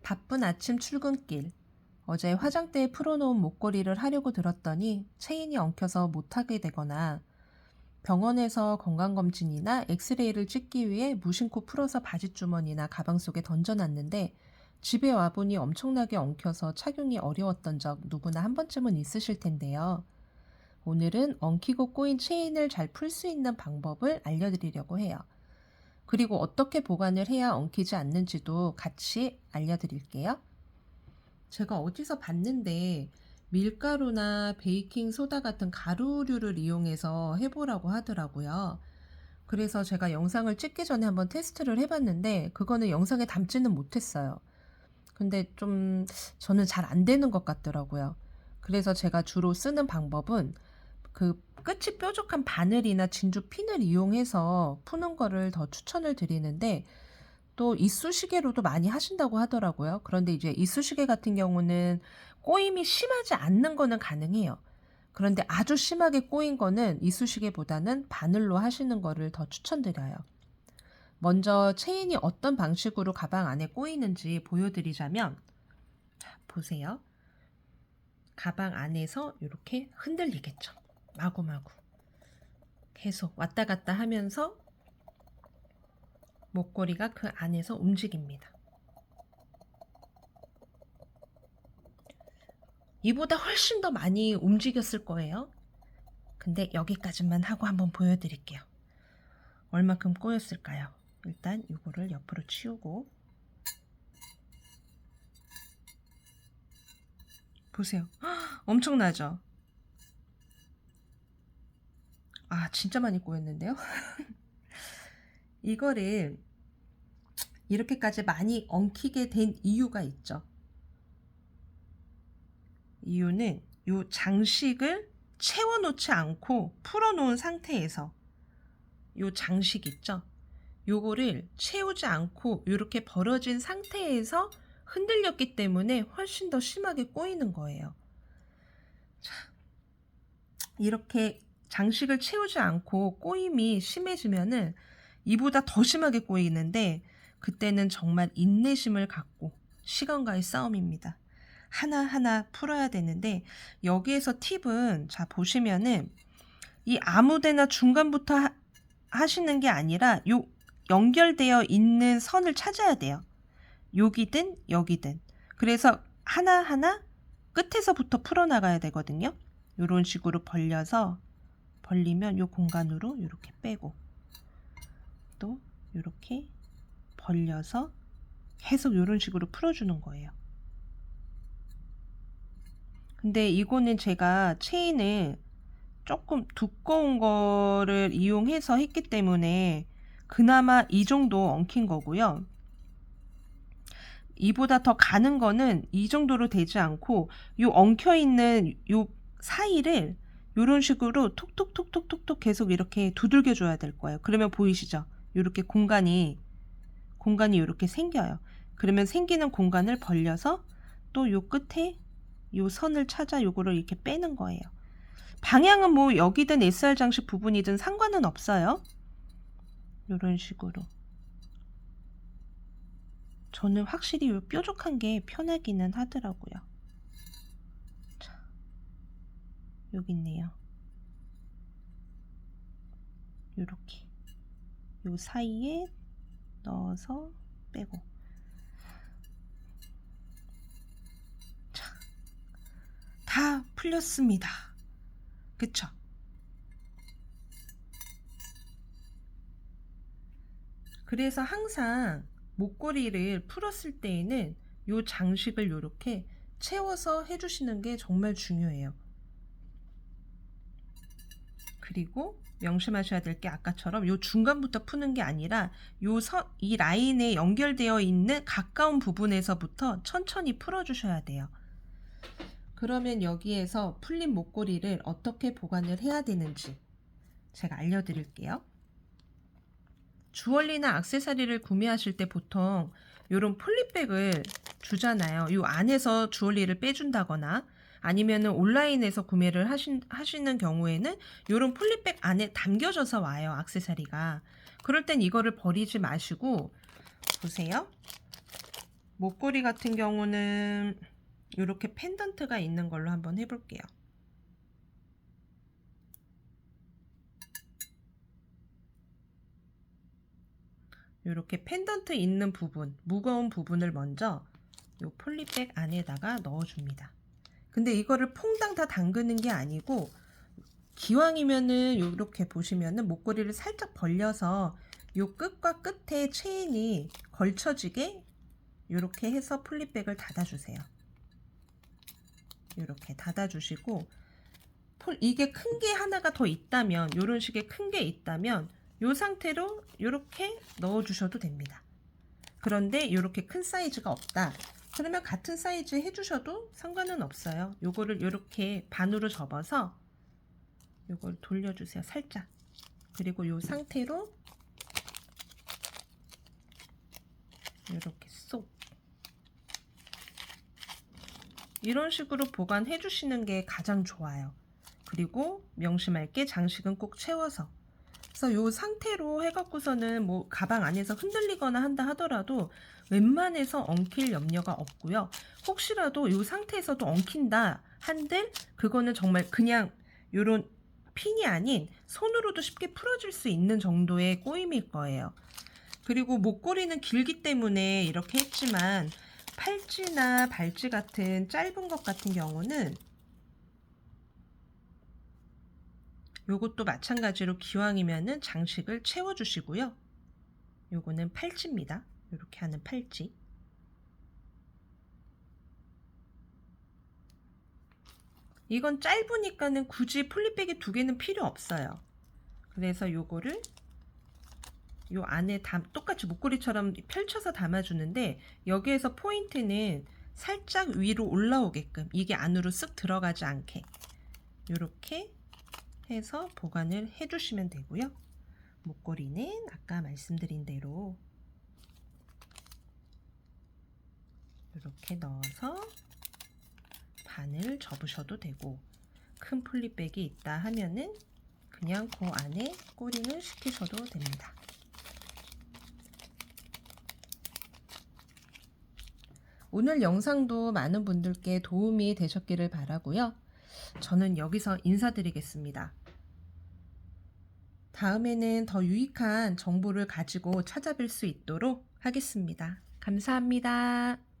바쁜 아침 출근길. 어제 화장대에 풀어놓은 목걸이를 하려고 들었더니 체인이 엉켜서 못하게 되거나 병원에서 건강검진이나 엑스레이를 찍기 위해 무심코 풀어서 바지주머니나 가방 속에 던져놨는데 집에 와보니 엄청나게 엉켜서 착용이 어려웠던 적 누구나 한 번쯤은 있으실 텐데요. 오늘은 엉키고 꼬인 체인을 잘 풀 수 있는 방법을 알려드리려고 해요. 그리고 어떻게 보관을 해야 엉키지 않는지도 같이 알려드릴게요. 제가 어디서 봤는데 밀가루나 베이킹 소다 같은 가루류를 이용해서 해보라고 하더라고요. 그래서 제가 영상을 찍기 전에 한번 테스트를 해봤는데 그거는 영상에 담지는 못했어요. 근데 좀 저는 잘 안 되는 것 같더라고요. 그래서 제가 주로 쓰는 방법은 그 끝이 뾰족한 바늘이나 진주 핀을 이용해서 푸는 거를 더 추천을 드리는데 또 이쑤시개로도 많이 하신다고 하더라고요. 그런데 이제 이쑤시개 같은 경우는 꼬임이 심하지 않는 거는 가능해요. 그런데 아주 심하게 꼬인 거는 이쑤시개보다는 바늘로 하시는 거를 더 추천드려요. 먼저 체인이 어떤 방식으로 가방 안에 꼬이는지 보여드리자면, 자, 보세요. 가방 안에서 이렇게 흔들리겠죠. 마구마구. 계속 왔다 갔다 하면서 목걸이가 그 안에서 움직입니다. 이보다 훨씬 더 많이 움직였을 거예요. 근데 여기까지만 하고 한번 보여드릴게요. 얼마큼 꼬였을까요? 일단 이거를 옆으로 치우고 보세요. 엄청나죠? 아, 진짜 많이 꼬였는데요? 이거를 이렇게까지 많이 엉키게 된 이유가 있죠. 이유는 이 장식을 채워놓지 않고 풀어놓은 상태에서 이 장식 있죠? 요거를 채우지 않고 이렇게 벌어진 상태에서 흔들렸기 때문에 훨씬 더 심하게 꼬이는 거예요. 자, 이렇게 장식을 채우지 않고 꼬임이 심해지면은 이보다 더 심하게 꼬이는데 그때는 정말 인내심을 갖고 시간과의 싸움입니다. 하나하나 풀어야 되는데 여기에서 팁은 자 보시면은 이 아무데나 중간부터 하시는 게 아니라 요 연결되어 있는 선을 찾아야 돼요. 여기든 여기든. 그래서 하나하나 끝에서부터 풀어나가야 되거든요. 이런 식으로 벌리면 이 공간으로 이렇게 빼고 또 이렇게 벌려서 계속 이런 식으로 풀어주는 거예요. 근데 이거는 제가 체인을 조금 두꺼운 거를 이용해서 했기 때문에 그나마 이 정도 엉킨 거고요. 이보다 더 가는 거는 이 정도로 되지 않고 요 엉켜 있는 요 사이를 이런 식으로 톡톡톡톡톡톡 계속 이렇게 두들겨 줘야 될 거예요. 그러면 보이시죠? 이렇게 공간이 이렇게 생겨요. 그러면 생기는 공간을 벌려서 또 요 끝에 요 선을 찾아 요거를 이렇게 빼는 거예요. 방향은 뭐 여기든 SR 장식 부분이든 상관은 없어요. 이런 식으로. 저는 확실히 요 뾰족한 게 편하기는 하더라고요. 자, 여기 있네요. 요렇게 요 사이에 넣어서 빼고. 자, 다 풀렸습니다. 그쵸? 그래서 항상 목걸이를 풀었을 때에는 요 장식을 이렇게 채워서 해주시는 게 정말 중요해요. 그리고 명심하셔야 될 게 아까처럼 요 중간부터 푸는 게 아니라 이 라인에 연결되어 있는 가까운 부분에서부터 천천히 풀어주셔야 돼요. 그러면 여기에서 풀린 목걸이를 어떻게 보관을 해야 되는지 제가 알려드릴게요. 주얼리나 액세서리를 구매하실 때 보통 이런 폴리백을 주잖아요. 이 안에서 주얼리를 빼준다거나 아니면은 온라인에서 구매를 하시는 경우에는 이런 폴리백 안에 담겨져서 와요. 액세서리가. 그럴 땐 이거를 버리지 마시고 보세요. 목걸이 같은 경우는 이렇게 펜던트가 있는 걸로 한번 해볼게요. 이렇게 펜던트 있는 부분, 무거운 부분을 먼저 이 폴리백 안에다가 넣어줍니다. 근데 이거를 퐁당 다 담그는 게 아니고 기왕이면은 이렇게 보시면은 목걸이를 살짝 벌려서 이 끝과 끝에 체인이 걸쳐지게 이렇게 해서 폴리백을 닫아주세요. 이렇게 닫아주시고 이게 큰 게 하나가 더 있다면 이런 식의 큰 게 있다면 이 상태로 이렇게 넣어주셔도 됩니다. 그런데 이렇게 큰 사이즈가 없다. 그러면 같은 사이즈 해주셔도 상관은 없어요. 요거를 이렇게 반으로 접어서 요걸 돌려주세요. 살짝. 그리고 이 상태로 이렇게 쏙 이런 식으로 보관해 주시는 게 가장 좋아요. 그리고 명심할 게 장식은 꼭 채워서. 그래서 이 상태로 해갖고서는 뭐 가방 안에서 흔들리거나 한다 하더라도 웬만해서 엉킬 염려가 없고요. 혹시라도 이 상태에서도 엉킨다 한들 그거는 정말 그냥 요런 핀이 아닌 손으로도 쉽게 풀어질 수 있는 정도의 꼬임일 거예요. 그리고 목걸이는 길기 때문에 이렇게 했지만 팔찌나 발찌 같은 짧은 것 같은 경우는 요것도 마찬가지로 기왕이면은 장식을 채워주시고요. 요거는 팔찌입니다. 이렇게 하는 팔찌. 이건 짧으니까는 굳이 폴리백이 두 개는 필요 없어요. 그래서 요거를 요 안에 똑같이 목걸이처럼 펼쳐서 담아주는데 여기에서 포인트는 살짝 위로 올라오게끔 이게 안으로 쓱 들어가지 않게 이렇게 해서 보관을 해주시면 되고요. 목걸이는 아까 말씀드린 대로 이렇게 넣어서 반을 접으셔도 되고 큰 폴리백이 있다 하면은 그냥 그 안에 꼬링을 시키셔도 됩니다. 오늘 영상도 많은 분들께 도움이 되셨기를 바라고요. 저는 여기서 인사드리겠습니다. 다음에는 더 유익한 정보를 가지고 찾아뵐 수 있도록 하겠습니다. 감사합니다.